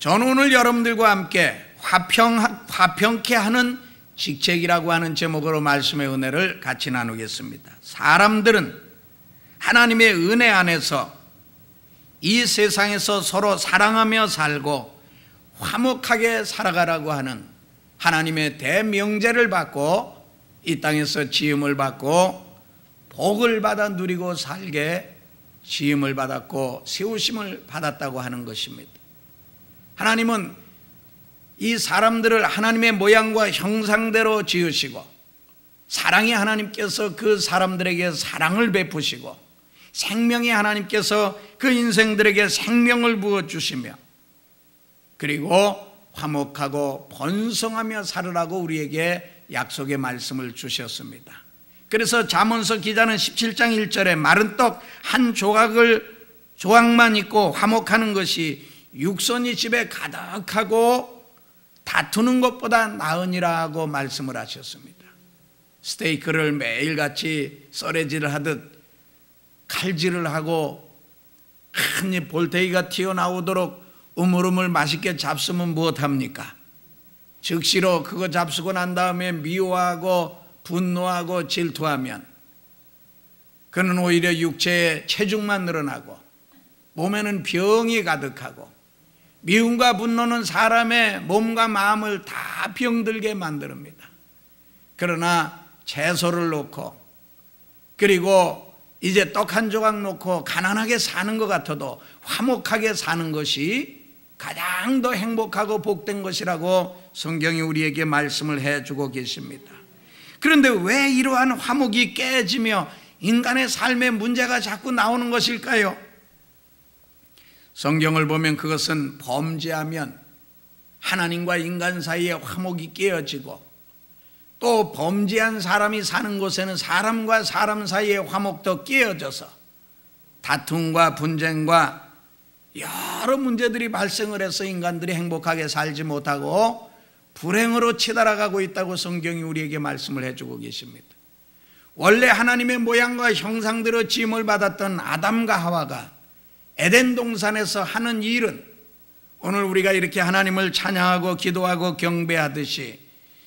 저는 오늘 여러분들과 함께 화평케 하는 직책이라고 하는 제목으로 말씀의 은혜를 같이 나누겠습니다. 사람들은 하나님의 은혜 안에서 이 세상에서 서로 사랑하며 살고 화목하게 살아가라고 하는 하나님의 대명제를 받고 이 땅에서 지음을 받고 복을 받아 누리고 살게 지음을 받았고 세우심을 받았다고 하는 것입니다. 하나님은 이 사람들을 하나님의 모양과 형상대로 지으시고 사랑의 하나님께서 그 사람들에게 사랑을 베푸시고 생명의 하나님께서 그 인생들에게 생명을 부어주시며 그리고 화목하고 번성하며 살으라고 우리에게 약속의 말씀을 주셨습니다. 그래서 잠언서 기자는 17장 1절에 마른 떡 한 조각만 있고 화목하는 것이 육선이 집에 가득하고 다투는 것보다 나으니라고 말씀을 하셨습니다. 스테이크를 매일같이 썰애질을 하듯 칼질을 하고 한 입 볼테이가 튀어나오도록 우물우물 맛있게 잡수면 무엇합니까? 즉시로 그거 잡수고 난 다음에 미워하고 분노하고 질투하면 그는 오히려 육체의 체중만 늘어나고 몸에는 병이 가득하고 미움과 분노는 사람의 몸과 마음을 다 병들게 만듭니다. 그러나 채소를 놓고 그리고 이제 떡 한 조각 놓고 가난하게 사는 것 같아도 화목하게 사는 것이 가장 더 행복하고 복된 것이라고 성경이 우리에게 말씀을 해주고 계십니다. 그런데 왜 이러한 화목이 깨지며 인간의 삶에 문제가 자꾸 나오는 것일까요? 성경을 보면 그것은 범죄하면 하나님과 인간 사이에 화목이 깨어지고 또 범죄한 사람이 사는 곳에는 사람과 사람 사이에 화목도 깨어져서 다툼과 분쟁과 여러 문제들이 발생을 해서 인간들이 행복하게 살지 못하고 불행으로 치달아가고 있다고 성경이 우리에게 말씀을 해주고 계십니다. 원래 하나님의 모양과 형상대로 지음을 받았던 아담과 하와가 에덴 동산에서 하는 일은 오늘 우리가 이렇게 하나님을 찬양하고 기도하고 경배하듯이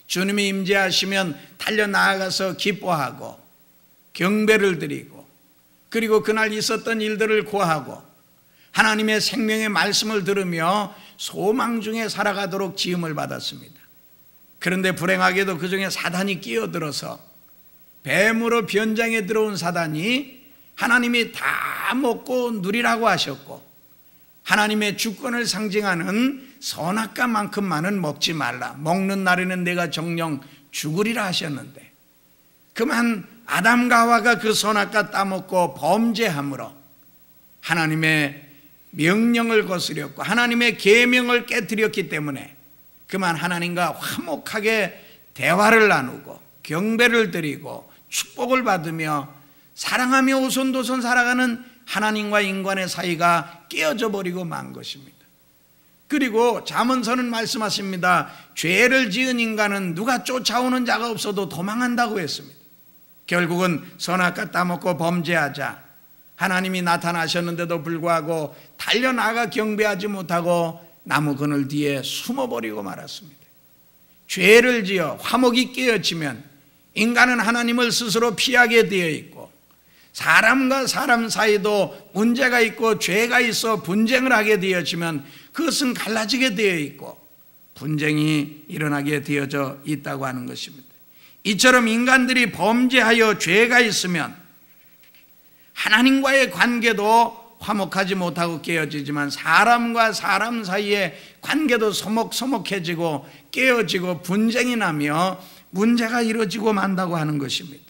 주님이 임재하시면 달려나아가서 기뻐하고 경배를 드리고 그리고 그날 있었던 일들을 고하고 하나님의 생명의 말씀을 들으며 소망 중에 살아가도록 지음을 받았습니다. 그런데 불행하게도 그 중에 사단이 끼어들어서 뱀으로 변장해 들어온 사단이 하나님이 다 먹고 누리라고 하셨고 하나님의 주권을 상징하는 선악과만큼만은 먹지 말라, 먹는 날에는 내가 정령 죽으리라 하셨는데 그만 아담과 하와가 그 선악과 따먹고 범죄함으로 하나님의 명령을 거스렸고 하나님의 계명을 깨뜨렸기 때문에 그만 하나님과 화목하게 대화를 나누고 경배를 드리고 축복을 받으며 사랑하며 오손도손 살아가는 하나님과 인간의 사이가 깨어져 버리고 만 것입니다. 그리고 잠언서는 말씀하십니다. 죄를 지은 인간은 누가 쫓아오는 자가 없어도 도망한다고 했습니다. 결국은 선악과 따먹고 범죄하자 하나님이 나타나셨는데도 불구하고 달려나가 경배하지 못하고 나무 그늘 뒤에 숨어버리고 말았습니다. 죄를 지어 화목이 깨어지면 인간은 하나님을 스스로 피하게 되어 있고 사람과 사람 사이도 문제가 있고 죄가 있어 분쟁을 하게 되어지면 그것은 갈라지게 되어 있고 분쟁이 일어나게 되어져 있다고 하는 것입니다. 이처럼 인간들이 범죄하여 죄가 있으면 하나님과의 관계도 화목하지 못하고 깨어지지만 사람과 사람 사이의 관계도 서먹서먹해지고 깨어지고 분쟁이 나며 문제가 이루어지고 만다고 하는 것입니다.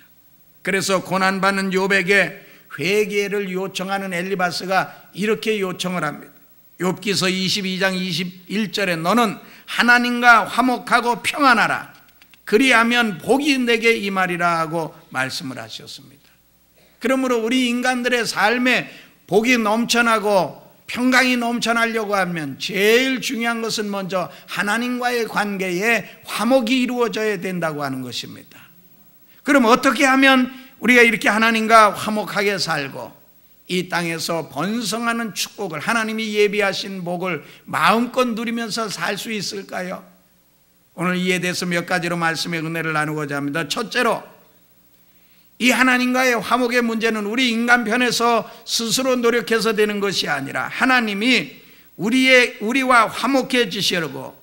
그래서 고난받는 욥에게 회개를 요청하는 엘리바스가 이렇게 요청을 합니다. 욥기서 22장 21절에 너는 하나님과 화목하고 평안하라 그리하면 복이 내게 임하리라 하고 말씀을 하셨습니다. 그러므로 우리 인간들의 삶에 복이 넘쳐나고 평강이 넘쳐나려고 하면 제일 중요한 것은 먼저 하나님과의 관계에 화목이 이루어져야 된다고 하는 것입니다. 그럼 어떻게 하면 우리가 이렇게 하나님과 화목하게 살고 이 땅에서 번성하는 축복을, 하나님이 예비하신 복을 마음껏 누리면서 살 수 있을까요? 오늘 이에 대해서 몇 가지로 말씀의 은혜를 나누고자 합니다. 첫째로, 이 하나님과의 화목의 문제는 우리 인간 편에서 스스로 노력해서 되는 것이 아니라 하나님이 우리와 화목해지시려고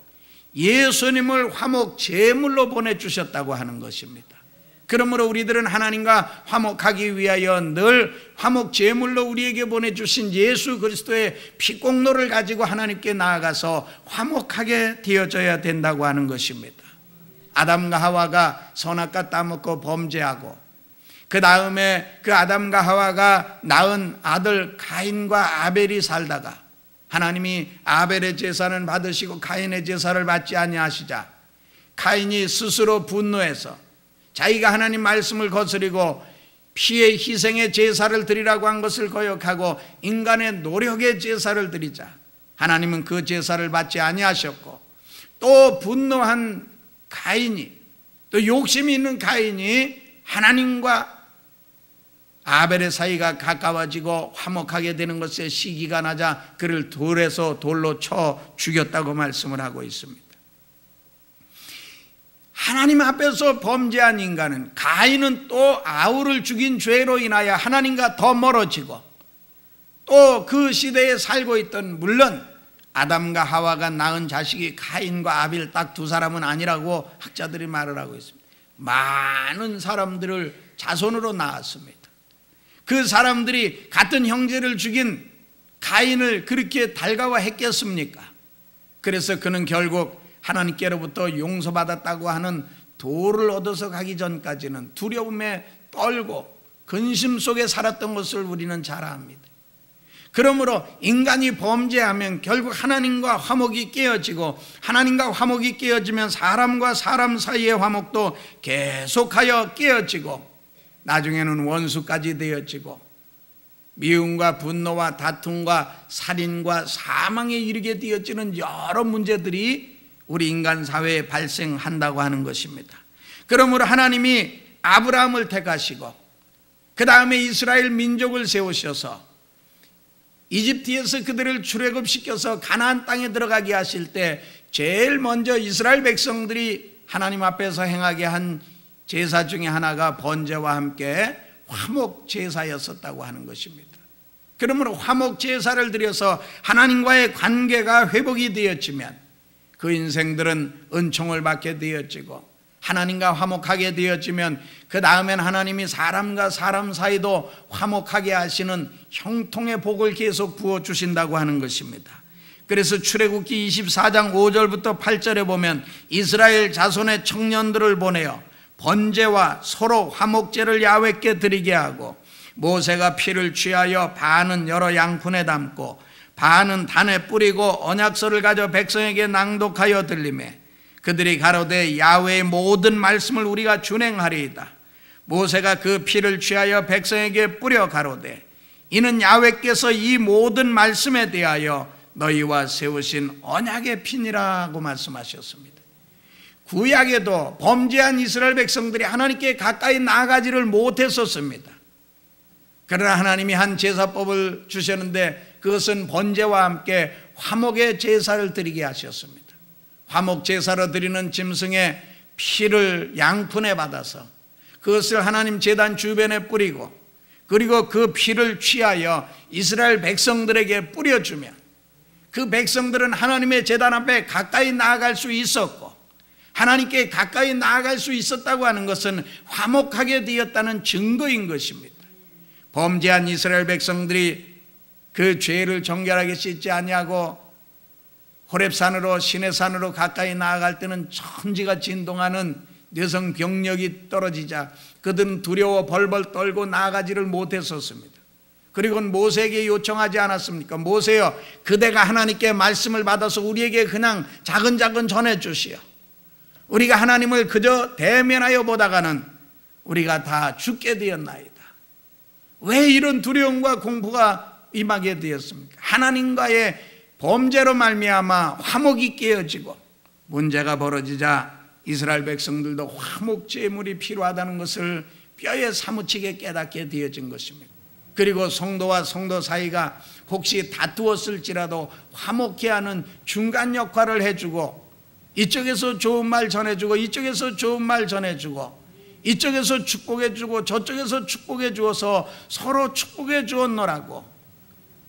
예수님을 화목 제물로 보내주셨다고 하는 것입니다. 그러므로 우리들은 하나님과 화목하기 위하여 늘 화목 제물로 우리에게 보내주신 예수 그리스도의 피공로를 가지고 하나님께 나아가서 화목하게 되어져야 된다고 하는 것입니다. 아담과 하와가 선악과 따먹고 범죄하고, 그 다음에 그 아담과 하와가 낳은 아들 가인과 아벨이 살다가 하나님이 아벨의 제사는 받으시고 가인의 제사를 받지 아니하시자 가인이 스스로 분노해서 자기가 하나님 말씀을 거스리고 피의 희생의 제사를 드리라고 한 것을 거역하고 인간의 노력의 제사를 드리자 하나님은 그 제사를 받지 아니하셨고, 또 분노한 가인이, 또 욕심이 있는 가인이 하나님과 아벨의 사이가 가까워지고 화목하게 되는 것에 시기가 나자 그를 돌로 쳐 죽였다고 말씀을 하고 있습니다. 하나님 앞에서 범죄한 인간은, 가인은 또 아우를 죽인 죄로 인하여 하나님과 더 멀어지고, 또 그 시대에 살고 있던, 물론 아담과 하와가 낳은 자식이 가인과 아벨 딱 두 사람은 아니라고 학자들이 말을 하고 있습니다. 많은 사람들을 자손으로 낳았습니다. 그 사람들이 같은 형제를 죽인 가인을 그렇게 달가워했겠습니까? 그래서 그는 결국 하나님께로부터 용서받았다고 하는 도를 얻어서 가기 전까지는 두려움에 떨고 근심 속에 살았던 것을 우리는 잘 압니다. 그러므로 인간이 범죄하면 결국 하나님과 화목이 깨어지고, 하나님과 화목이 깨어지면 사람과 사람 사이의 화목도 계속하여 깨어지고, 나중에는 원수까지 되어지고 미움과 분노와 다툼과 살인과 사망에 이르게 되어지는 여러 문제들이 우리 인간 사회에 발생한다고 하는 것입니다. 그러므로 하나님이 아브라함을 택하시고 그 다음에 이스라엘 민족을 세우셔서 이집트에서 그들을 출애굽시켜서 가나안 땅에 들어가게 하실 때 제일 먼저 이스라엘 백성들이 하나님 앞에서 행하게 한 제사 중에 하나가 번제와 함께 화목 제사였었다고 하는 것입니다. 그러므로 화목 제사를 드려서 하나님과의 관계가 회복이 되었지면 그 인생들은 은총을 받게 되어지고, 하나님과 화목하게 되어지면 그 다음엔 하나님이 사람과 사람 사이도 화목하게 하시는 형통의 복을 계속 부어주신다고 하는 것입니다. 그래서 출애굽기 24장 5절부터 8절에 보면 이스라엘 자손의 청년들을 보내어 번제와 서로 화목제를 야훼께 드리게 하고, 모세가 피를 취하여 반은 여러 양푼에 담고 반은 단에 뿌리고 언약서를 가져 백성에게 낭독하여 들리매, 그들이 가로되 야훼의 모든 말씀을 우리가 준행하리이다. 모세가 그 피를 취하여 백성에게 뿌려 가로되 이는 야훼께서 이 모든 말씀에 대하여 너희와 세우신 언약의 피니라고 말씀하셨습니다. 구약에도 범죄한 이스라엘 백성들이 하나님께 가까이 나아가지를 못했었습니다. 그러나 하나님이 한 제사법을 주셨는데 그것은 번제와 함께 화목의 제사를 드리게 하셨습니다. 화목 제사로 드리는 짐승의 피를 양푼에 받아서 그것을 하나님 제단 주변에 뿌리고, 그리고 그 피를 취하여 이스라엘 백성들에게 뿌려주면 그 백성들은 하나님의 제단 앞에 가까이 나아갈 수 있었고, 하나님께 가까이 나아갈 수 있었다고 하는 것은 화목하게 되었다는 증거인 것입니다. 범죄한 이스라엘 백성들이 그 죄를 정결하게 씻지 아니하고 호렙산으로, 시내산으로 가까이 나아갈 때는 천지가 진동하는 여성 병력이 떨어지자 그들은 두려워 벌벌 떨고 나아가지를 못했었습니다. 그리고 모세에게 요청하지 않았습니까? 모세여, 그대가 하나님께 말씀을 받아서 우리에게 그냥 작은 전해 주시오. 우리가 하나님을 그저 대면하여 보다가는 우리가 다 죽게 되었나이다. 왜 이런 두려움과 공포가 임하게 되었습니까? 하나님과의 범죄로 말미암아 화목이 깨어지고 문제가 벌어지자 이스라엘 백성들도 화목 제물이 필요하다는 것을 뼈에 사무치게 깨닫게 되어진 것입니다. 그리고 성도와 성도 사이가 혹시 다투었을지라도 화목케 하는 중간 역할을 해주고, 이쪽에서 좋은 말 전해주고 이쪽에서 좋은 말 전해주고, 이쪽에서 축복해주고 저쪽에서 축복해 주어서 서로 축복해 주었노라고.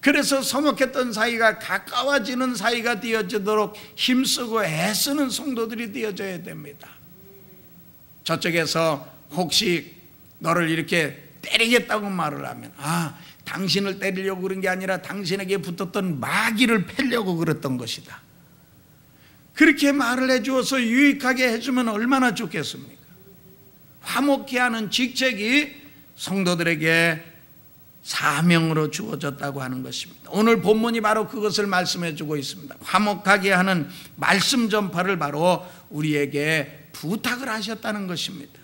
그래서 서먹했던 사이가 가까워지는 사이가 되어지도록 힘쓰고 애쓰는 성도들이 되어져야 됩니다. 저쪽에서 혹시 너를 이렇게 때리겠다고 말을 하면, 당신을 때리려고 그런 게 아니라 당신에게 붙었던 마귀를 패려고 그랬던 것이다. 그렇게 말을 해주어서 유익하게 해주면 얼마나 좋겠습니까? 화목케 하는 직책이 성도들에게 사명으로 주어졌다고 하는 것입니다. 오늘 본문이 바로 그것을 말씀해 주고 있습니다. 화목하게 하는 말씀 전파를 바로 우리에게 부탁을 하셨다는 것입니다.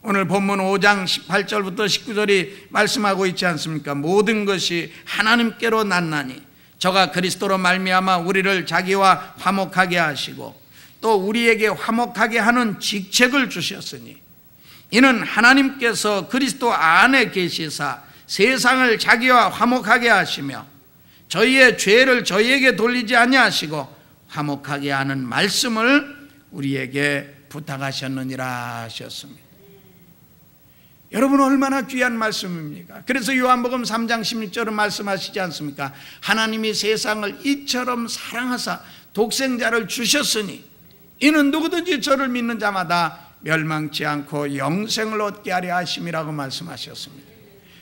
오늘 본문 5장 18절부터 19절이 말씀하고 있지 않습니까? 모든 것이 하나님께로 났나니 저가 그리스도로 말미암아 우리를 자기와 화목하게 하시고 또 우리에게 화목하게 하는 직책을 주셨으니 이는 하나님께서 그리스도 안에 계시사 세상을 자기와 화목하게 하시며 저희의 죄를 저희에게 돌리지 아니하시고 화목하게 하는 말씀을 우리에게 부탁하셨느니라 하셨습니다. 여러분, 얼마나 귀한 말씀입니까? 그래서 요한복음 3장 16절은 말씀하시지 않습니까? 하나님이 세상을 이처럼 사랑하사 독생자를 주셨으니 이는 누구든지 저를 믿는 자마다 멸망치 않고 영생을 얻게 하려 하심이라고 말씀하셨습니다.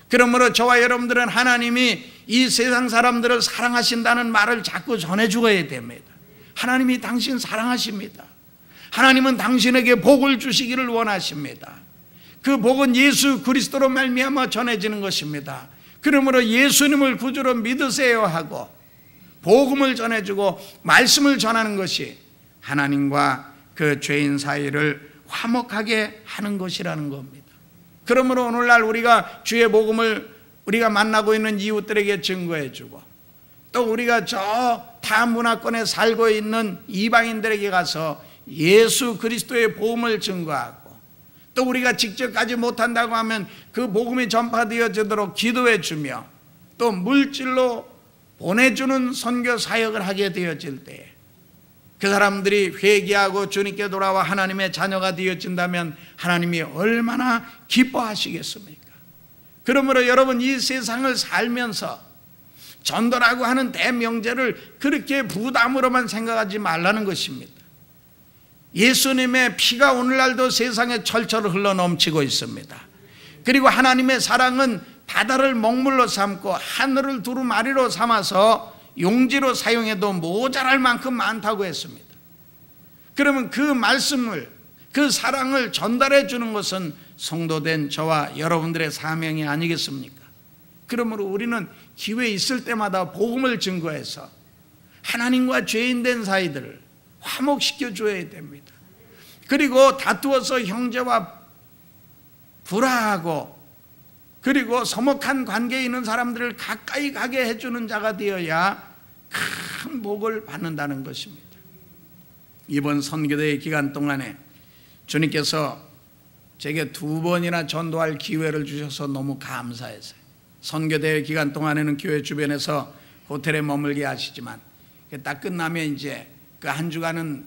그러므로 저와 여러분들은 하나님이 이 세상 사람들을 사랑하신다는 말을 자꾸 전해주어야 됩니다. 하나님이 당신 사랑하십니다. 하나님은 당신에게 복을 주시기를 원하십니다. 그 복은 예수 그리스도로 말미암아 전해지는 것입니다. 그러므로 예수님을 구주로 믿으세요 하고 복음을 전해주고 말씀을 전하는 것이 하나님과 그 죄인 사이를 화목하게 하는 것이라는 겁니다. 그러므로 오늘날 우리가 주의 복음을 우리가 만나고 있는 이웃들에게 증거해주고 또 우리가 저 타 문화권에 살고 있는 이방인들에게 가서 예수 그리스도의 복음을 증거하고 또 우리가 직접 가지 못한다고 하면 그 복음이 전파되어지도록 기도해 주며 또 물질로 보내주는 선교 사역을 하게 되어질 때 그 사람들이 회개하고 주님께 돌아와 하나님의 자녀가 되어진다면 하나님이 얼마나 기뻐하시겠습니까? 그러므로 여러분, 이 세상을 살면서 전도라고 하는 대명제를 그렇게 부담으로만 생각하지 말라는 것입니다. 예수님의 피가 오늘날도 세상에 철철 흘러 넘치고 있습니다. 그리고 하나님의 사랑은 바다를 먹물로 삼고 하늘을 두루마리로 삼아서 용지로 사용해도 모자랄 만큼 많다고 했습니다. 그러면 그 말씀을, 그 사랑을 전달해 주는 것은 성도된 저와 여러분들의 사명이 아니겠습니까? 그러므로 우리는 기회 있을 때마다 복음을 증거해서 하나님과 죄인된 사이들을 화목시켜 줘야 됩니다. 그리고 다투어서 형제와 불화하고 그리고 서먹한 관계에 있는 사람들을 가까이 가게 해주는 자가 되어야 큰 복을 받는다는 것입니다. 이번 선교대회 기간 동안에 주님께서 제게 2번이나 전도할 기회를 주셔서 너무 감사했어요. 선교대회 기간 동안에는 교회 주변에서 호텔에 머물게 하시지만 딱 끝나면 이제 그 한 주간은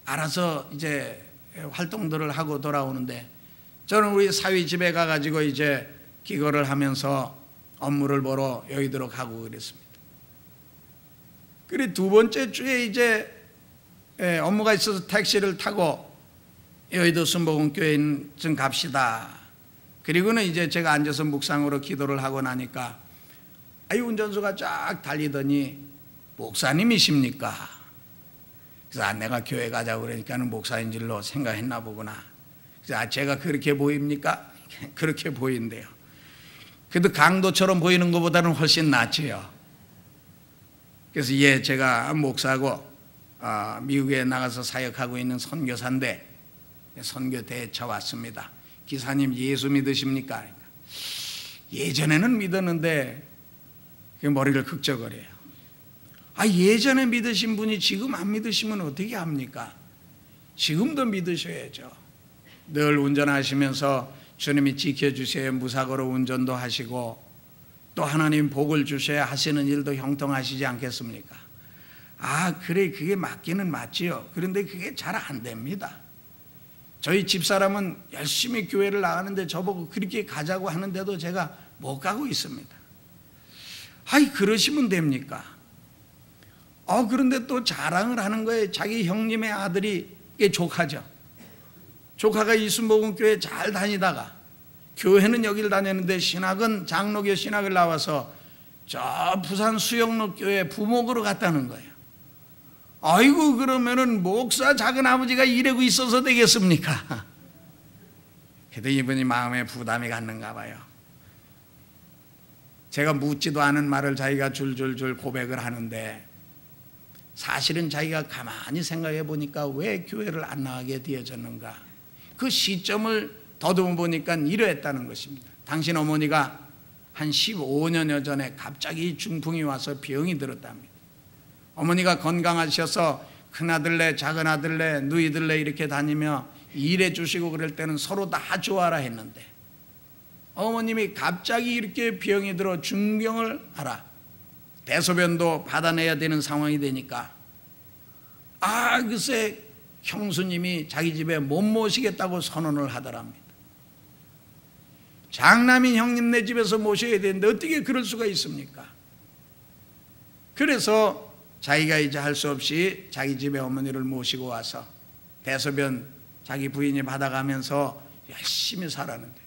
알아서 이제 활동들을 하고 돌아오는데 저는 우리 사위 집에 가가지고 이제 기거를 하면서 업무를 보러 여의도로 가고 그랬습니다. 그리고 2번째 주에 이제 업무가 있어서 택시를 타고 여의도 순복음교회 좀 갑시다. 그리고는 이제 제가 앉아서 묵상으로 기도를 하고 나니까 운전수가 쫙 달리더니 목사님이십니까? 그래서 내가 교회 가자고 그러니까는 목사인 줄로 생각했나 보구나. 그래서 제가 그렇게 보입니까? 그렇게 보인대요. 그래도 강도처럼 보이는 것보다는 훨씬 낫지요. 그래서 제가 목사고 미국에 나가서 사역하고 있는 선교사인데 선교대회 왔습니다. 기사님 예수 믿으십니까? 예전에는 믿었는데 머리를 극적거려요. 예전에 믿으신 분이 지금 안 믿으시면 어떻게 합니까? 지금도 믿으셔야죠. 늘 운전하시면서 주님이 지켜주세요. 무사고로 운전도 하시고 또 하나님 복을 주셔야 하시는 일도 형통하시지 않겠습니까? 그래, 그게 맞기는 맞지요. 그런데 그게 잘 안 됩니다. 저희 집사람은 열심히 교회를 나가는데 저보고 그렇게 가자고 하는데도 제가 못 가고 있습니다. 그러시면 됩니까? 그런데 또 자랑을 하는 거예요. 자기 형님의 아들이 조카죠. 조카가 이순복음교회 잘 다니다가 교회는 여길 다녔는데 신학은 장로교 신학을 나와서 저 부산 수영로교회 부목으로 갔다는 거예요. 그러면은 목사 작은아버지가 이러고 있어서 되겠습니까? 그래도 이분이 마음에 부담이 갔는가 봐요. 제가 묻지도 않은 말을 자기가 줄줄줄 고백을 하는데, 사실은 자기가 가만히 생각해 보니까 왜 교회를 안 나가게 되어졌는가, 그 시점을 더듬어 보니까 이러했다는 것입니다. 당신 어머니가 한 15년여 전에 갑자기 중풍이 와서 병이 들었답니다. 어머니가 건강하셔서 큰아들네 작은아들네 누이들네 이렇게 다니며 일해 주시고 그럴 때는 서로 다 좋아라 했는데, 어머님이 갑자기 이렇게 병이 들어 중병을 하라, 대소변도 받아내야 되는 상황이 되니까 글쎄 형수님이 자기 집에 못 모시겠다고 선언을 하더랍니다. 장남인 형님네 집에서 모셔야 되는데 어떻게 그럴 수가 있습니까? 그래서 자기가 이제 할 수 없이 자기 집에 어머니를 모시고 와서 대소변 자기 부인이 받아가면서 열심히 살았는데,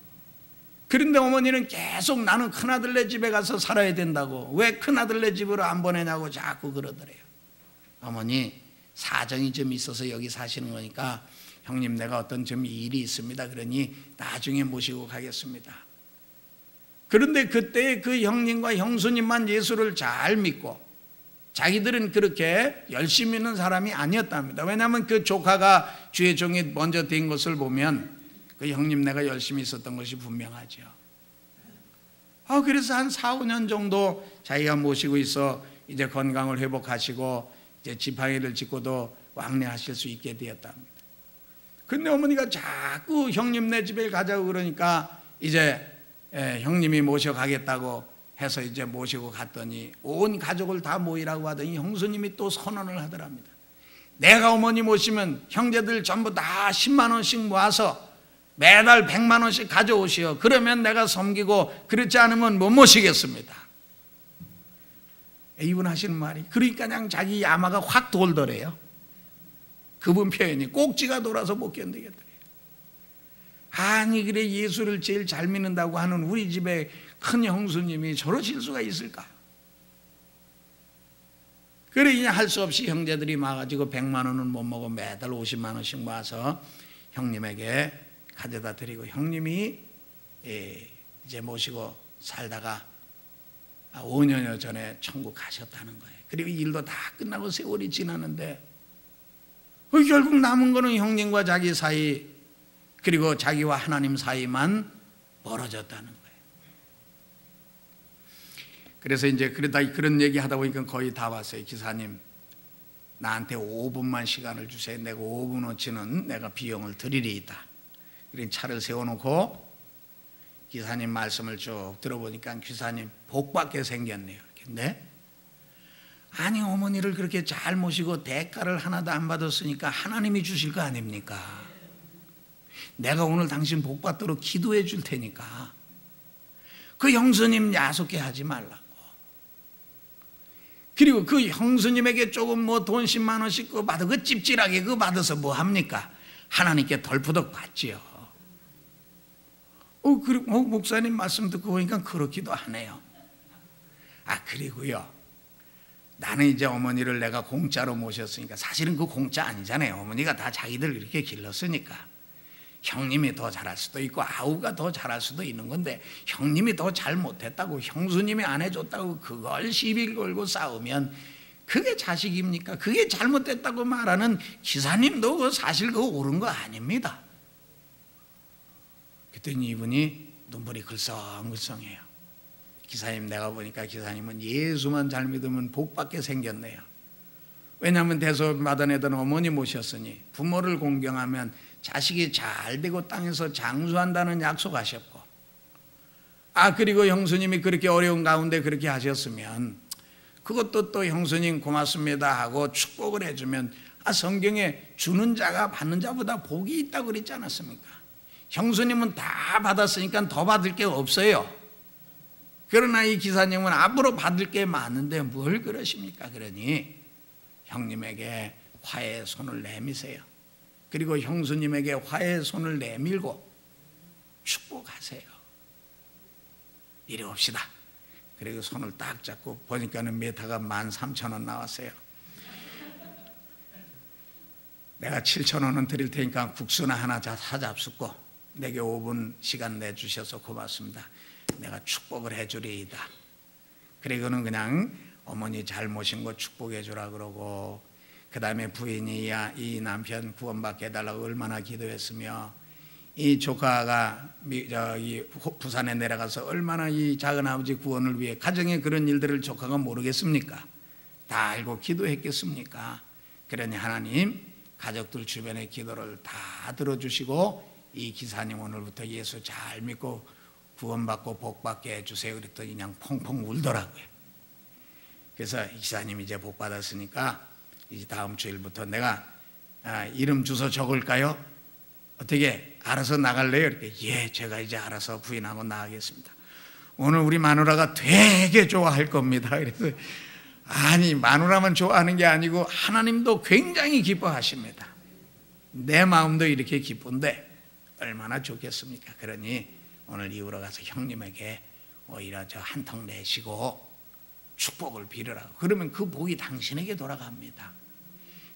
그런데 어머니는 계속 나는 큰아들네 집에 가서 살아야 된다고, 왜 큰아들네 집으로 안 보내냐고 자꾸 그러더래요. 어머니 사정이 좀 있어서 여기 사시는 거니까 형님 내가 어떤 좀 일이 있습니다. 그러니 나중에 모시고 가겠습니다. 그런데 그때 그 형님과 형수님만 예수를 잘 믿고, 자기들은 그렇게 열심히 있는 사람이 아니었답니다. 왜냐하면 그 조카가 주의 종이 먼저 된 것을 보면 그 형님네가 열심히 있었던 것이 분명하죠. 그래서 한 4, 5년 정도 자기가 모시고 있어 이제 건강을 회복하시고 이제 지팡이를 짚고도 왕래하실 수 있게 되었답니다. 근데 어머니가 자꾸 형님네 집에 가자고 그러니까 이제 형님이 모셔가겠다고 해서 이제 모시고 갔더니 온 가족을 다 모이라고 하더니 형수님이 또 선언을 하더랍니다. 내가 어머니 모시면 형제들 전부 다 10만 원씩 모아서 매달 100만 원씩 가져오시오. 그러면 내가 섬기고, 그렇지 않으면 못 모시겠습니다. 이분 하시는 말이, 그러니까 그냥 자기 야마가 확 돌더래요. 그분 표현이 꼭지가 돌아서 못 견디겠더래요. 그래 예수를 제일 잘 믿는다고 하는 우리 집에 큰 형수님이 저러실 수가 있을까? 그래 그냥 할 수 없이 형제들이 와가지고 100만 원은 못 먹고 매달 50만 원씩 모아서 형님에게 가져다 드리고, 형님이 이제 모시고 살다가 5년여 전에 천국 가셨다는 거예요. 그리고 일도 다 끝나고 세월이 지났는데 결국 남은 거는 형님과 자기 사이, 그리고 자기와 하나님 사이만 멀어졌다는 거예요. 그래서 이제 그런 얘기 하다 보니까 거의 다 왔어요. 기사님 나한테 5분만 시간을 주세요. 내가 5분어치는 내가 비용을 드리리이다. 그래 차를 세워놓고 기사님 말씀을 쭉 들어보니까 기사님 복받게 생겼네요. 근데 아니 어머니를 그렇게 잘 모시고 대가를 하나도 안 받았으니까 하나님이 주실 거 아닙니까? 내가 오늘 당신 복받도록 기도해 줄 테니까 그 형수님 야속해 하지 말라고. 그리고 그 형수님에게 조금 뭐 돈 10만 원씩 그거 받아, 그 찝찝하게 그거 받아서 뭐 합니까? 하나님께 덜푸덕 받지요. 그리고 목사님 말씀 듣고 보니까 그렇기도 하네요. 그리고요, 나는 이제 어머니를 내가 공짜로 모셨으니까, 사실은 그 공짜 아니잖아요. 어머니가 다 자기들 이렇게 길렀으니까 형님이 더 잘할 수도 있고 아우가 더 잘할 수도 있는 건데, 형님이 더 잘 못했다고 형수님이 안 해줬다고 그걸 시비 걸고 싸우면 그게 자식입니까? 그게 잘못됐다고 말하는 기사님도 그 사실 그거 옳은 거 아닙니다. 그랬더니 이분이 눈물이 글썽글썽해요. 기사님 내가 보니까 기사님은 예수만 잘 믿으면 복받게 생겼네요. 왜냐하면 대소변 받아내던 어머니 모셨으니 부모를 공경하면 자식이 잘 되고 땅에서 장수한다는 약속하셨고, 그리고 형수님이 그렇게 어려운 가운데 그렇게 하셨으면 그것도 또 형수님 고맙습니다 하고 축복을 해주면 성경에 주는 자가 받는 자보다 복이 있다고 그랬지 않았습니까? 형수님은 다 받았으니까 더 받을 게 없어요. 그러나 이 기사님은 앞으로 받을 게 많은데 뭘 그러십니까? 그러니 형님에게 화해의 손을 내미세요. 그리고 형수님에게 화해의 손을 내밀고 축복하세요. 이리 옵시다. 그리고 손을 딱 잡고 보니까는 메타가 13,000원 나왔어요. 내가 7,000원은 드릴 테니까 국수나 하나 사잡수고 내게 5분 시간 내주셔서 고맙습니다. 내가 축복을 해주리이다. 그리고는 그냥 어머니 잘 모신 거 축복해 주라 그러고, 그 다음에 부인이 이 남편 구원받게 해달라고 얼마나 기도했으며, 이 조카가 부산에 내려가서 얼마나 이 작은아버지 구원을 위해 가정의 그런 일들을 조카가 모르겠습니까? 다 알고 기도했겠습니까? 그러니 하나님 가족들 주변의 기도를 다 들어주시고 이 기사님 오늘부터 예수 잘 믿고 구원받고 복받게 해주세요 그랬더니 그냥 펑펑 울더라고요. 그래서 기사님 이제 복받았으니까 이제 다음 주일부터 내가 이름 주소 적을까요? 어떻게 알아서 나갈래요? 이렇게 예, 제가 이제 알아서 부인하고 나가겠습니다. 오늘 우리 마누라가 되게 좋아할 겁니다. 그래서 아니, 마누라만 좋아하는 게 아니고 하나님도 굉장히 기뻐하십니다. 내 마음도 이렇게 기쁜데 얼마나 좋겠습니까? 그러니 오늘 이후로 가서 형님에게 오히려 저 한턱 내시고 축복을 빌으라고. 그러면 그 복이 당신에게 돌아갑니다.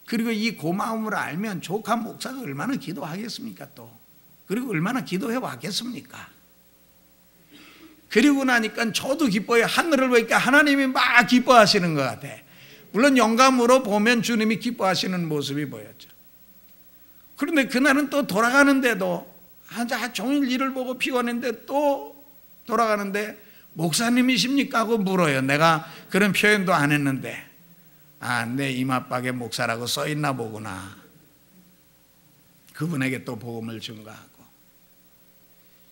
그리고 이 고마움을 알면 조카 목사가 얼마나 기도하겠습니까 또. 그리고 얼마나 기도해 왔겠습니까? 그리고 나니까 저도 기뻐요. 하늘을 보니까 하나님이 막 기뻐하시는 것 같아. 물론 영감으로 보면 주님이 기뻐하시는 모습이 보였죠. 그런데 그날은 또 돌아가는데도 하루 종일 일을 보고 피곤했는데 또 돌아가는데 목사님이십니까? 하고 물어요. 내가 그런 표현도 안 했는데 내 이마박에 목사라고 써있나 보구나. 그분에게 또 복음을 증거하고,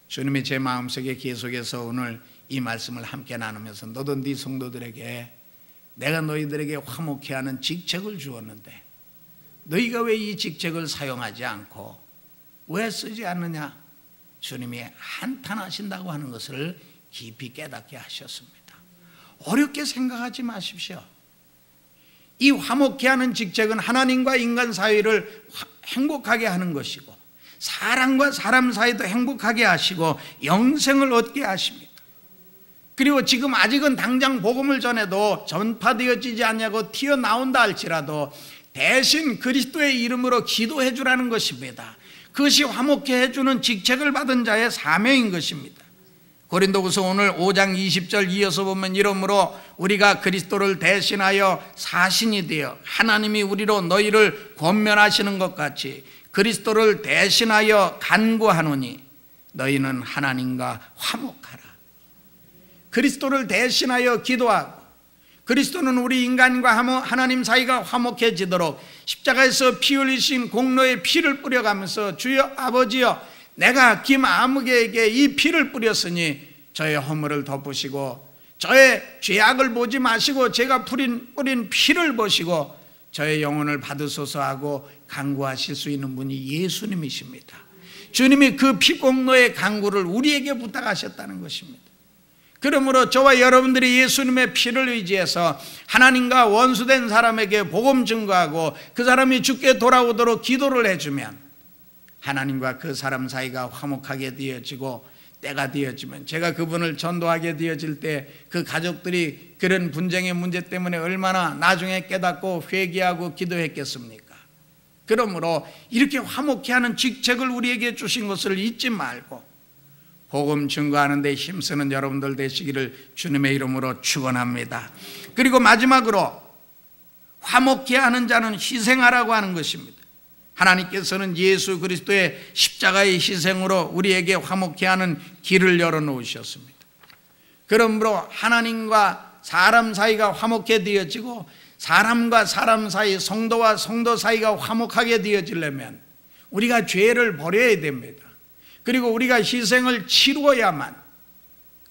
주님이 제 마음속에 계속해서 오늘 이 말씀을 함께 나누면서 너도 네 성도들에게 내가 너희들에게 화목케 하는 직책을 주었는데 너희가 왜 이 직책을 사용하지 않고 왜 쓰지 않느냐? 주님이 한탄하신다고 하는 것을 깊이 깨닫게 하셨습니다. 어렵게 생각하지 마십시오. 이 화목케 하는 직책은 하나님과 인간 사이를 행복하게 하는 것이고, 사람과 사람 사이도 행복하게 하시고 영생을 얻게 하십니다. 그리고 지금 아직은 당장 복음을 전해도 전파되어지지 않냐고 튀어나온다 할지라도 대신 그리스도의 이름으로 기도해 주라는 것입니다. 그것이 화목케 해주는 직책을 받은 자의 사명인 것입니다. 고린도후서 오늘 5장 20절 이어서 보면 이러므로 우리가 그리스도를 대신하여 사신이 되어 하나님이 우리로 너희를 권면하시는 것 같이 그리스도를 대신하여 간구하노니 너희는 하나님과 화목하라. 그리스도를 대신하여 기도하고, 그리스도는 우리 인간과 하나님 사이가 화목해지도록 십자가에서 피 흘리신 공로의 피를 뿌려가면서 주여 아버지여 내가 김아무개에게 이 피를 뿌렸으니 저의 허물을 덮으시고 저의 죄악을 보지 마시고 제가 뿌린 피를 보시고 저의 영혼을 받으소서 하고 간구하실 수 있는 분이 예수님이십니다. 주님이 그 피공로의 간구를 우리에게 부탁하셨다는 것입니다. 그러므로 저와 여러분들이 예수님의 피를 의지해서 하나님과 원수된 사람에게 복음 증거하고 그 사람이 주께 돌아오도록 기도를 해주면 하나님과 그 사람 사이가 화목하게 되어지고, 때가 되어지면 제가 그분을 전도하게 되어질 때 그 가족들이 그런 분쟁의 문제 때문에 얼마나 나중에 깨닫고 회개하고 기도했겠습니까? 그러므로 이렇게 화목케 하는 직책을 우리에게 주신 것을 잊지 말고 복음 증거하는 데 힘쓰는 여러분들 되시기를 주님의 이름으로 축원합니다. 그리고 마지막으로 화목케 하는 자는 희생하라고 하는 것입니다. 하나님께서는 예수 그리스도의 십자가의 희생으로 우리에게 화목케 하는 길을 열어놓으셨습니다. 그러므로 하나님과 사람 사이가 화목해 되어지고 사람과 사람 사이, 성도와 성도 사이가 화목하게 되어지려면 우리가 죄를 버려야 됩니다. 그리고 우리가 희생을 치루어야만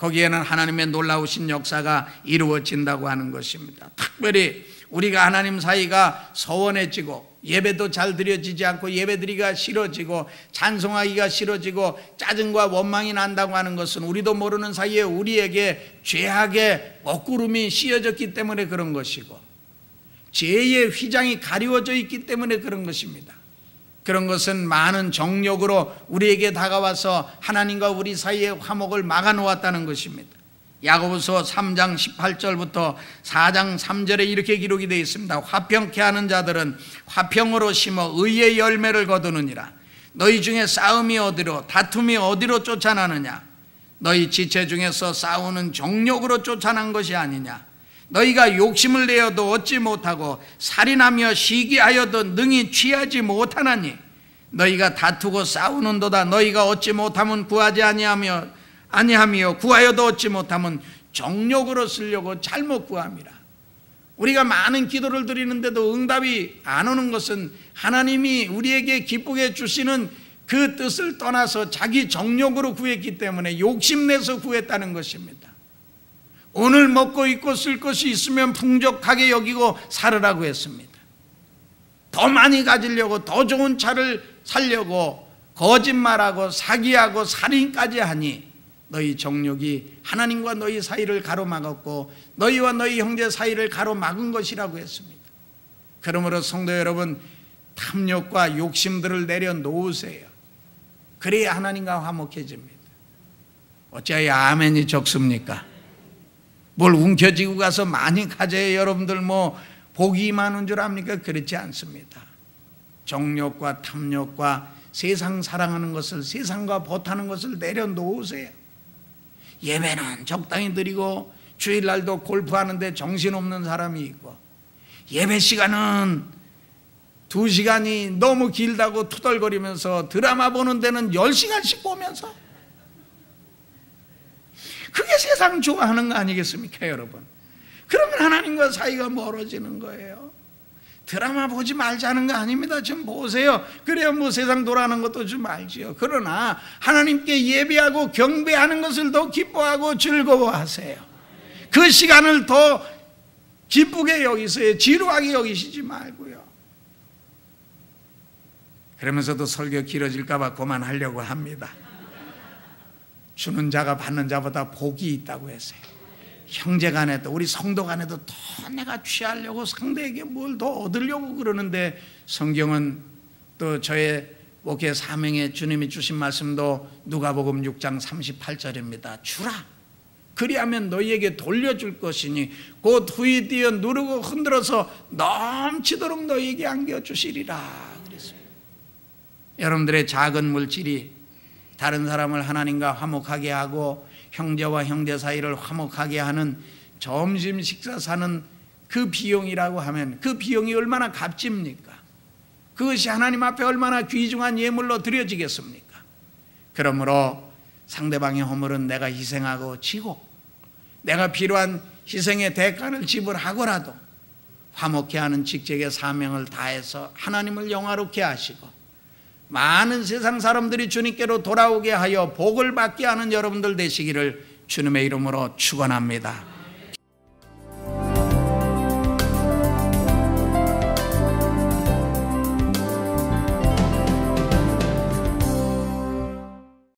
거기에는 하나님의 놀라우신 역사가 이루어진다고 하는 것입니다. 특별히 우리가 하나님 사이가 서원해지고 예배도 잘 드려지지 않고 예배드리기가 싫어지고 찬송하기가 싫어지고 짜증과 원망이 난다고 하는 것은 우리도 모르는 사이에 우리에게 죄악의 먹구름이 씌어졌기 때문에 그런 것이고 죄의 휘장이 가리워져 있기 때문에 그런 것입니다. 그런 것은 많은 정욕으로 우리에게 다가와서 하나님과 우리 사이의 화목을 막아놓았다는 것입니다. 야고보서 3장 18절부터 4장 3절에 이렇게 기록이 되어 있습니다. 화평케 하는 자들은 화평으로 심어 의의 열매를 거두느니라. 너희 중에 싸움이 어디로 다툼이 어디로 쫓아나느냐. 너희 지체 중에서 싸우는 정욕으로 쫓아난 것이 아니냐. 너희가 욕심을 내어도 얻지 못하고 살인하며 시기하여도 능히 취하지 못하나니 너희가 다투고 싸우는도다. 너희가 얻지 못하면 구하지 아니하며 구하여도 얻지 못하면 정욕으로 쓰려고 잘못 구함이라. 우리가 많은 기도를 드리는데도 응답이 안 오는 것은 하나님이 우리에게 기쁘게 주시는 그 뜻을 떠나서 자기 정욕으로 구했기 때문에 욕심내서 구했다는 것입니다. 오늘 먹고 입고 쓸 것이 있으면 풍족하게 여기고 살으라고 했습니다. 더 많이 가지려고 더 좋은 차를 살려고 거짓말하고 사기하고 살인까지 하니 너희 정욕이 하나님과 너희 사이를 가로막았고 너희와 너희 형제 사이를 가로막은 것이라고 했습니다. 그러므로 성도 여러분, 탐욕과 욕심들을 내려놓으세요. 그래야 하나님과 화목해집니다. 어찌하여 아멘이 적습니까? 뭘 움켜쥐고 가서 많이 가져야 여러분들 뭐 복이 많은 줄 압니까? 그렇지 않습니다. 정욕과 탐욕과 세상 사랑하는 것을, 세상과 보타는 것을 내려놓으세요. 예배는 적당히 드리고 주일날도 골프하는데 정신없는 사람이 있고 예배 시간은 2시간이 너무 길다고 투덜거리면서 드라마 보는 데는 10시간씩 보면서, 그게 세상 좋아하는 거 아니겠습니까 여러분? 그러면 하나님과 사이가 멀어지는 거예요. 드라마 보지 말자는 거 아닙니다. 좀 보세요. 그래야 뭐 세상 돌아가는 것도 좀 알지요. 그러나 하나님께 예배하고 경배하는 것을 더 기뻐하고 즐거워하세요. 그 시간을 더 기쁘게 여기세요. 지루하게 여기시지 말고요. 그러면서도 설교 길어질까 봐 그만하려고 합니다. 주는 자가 받는 자보다 복이 있다고 했어요. 형제 간에도 우리 성도 간에도 더 내가 취하려고 상대에게 뭘 더 얻으려고 그러는데 성경은 또 저의 목회 사명에 주님이 주신 말씀도 누가복음 6장 38절입니다. 주라. 그리하면 너희에게 돌려줄 것이니 곧 후이 뛰어 누르고 흔들어서 넘치도록 너희에게 안겨주시리라 그랬습니다. 여러분들의 작은 물질이 다른 사람을 하나님과 화목하게 하고 형제와 형제 사이를 화목하게 하는 점심 식사 사는 그 비용이라고 하면 그 비용이 얼마나 값집니까? 그것이 하나님 앞에 얼마나 귀중한 예물로 드려지겠습니까? 그러므로 상대방의 허물은 내가 희생하고 지고 내가 필요한 희생의 대가를 지불하고라도 화목케 하는 직책의 사명을 다해서 하나님을 영화롭게 하시고 많은 세상 사람들이 주님께로 돌아오게 하여 복을 받게 하는 여러분들 되시기를 주님의 이름으로 축원합니다.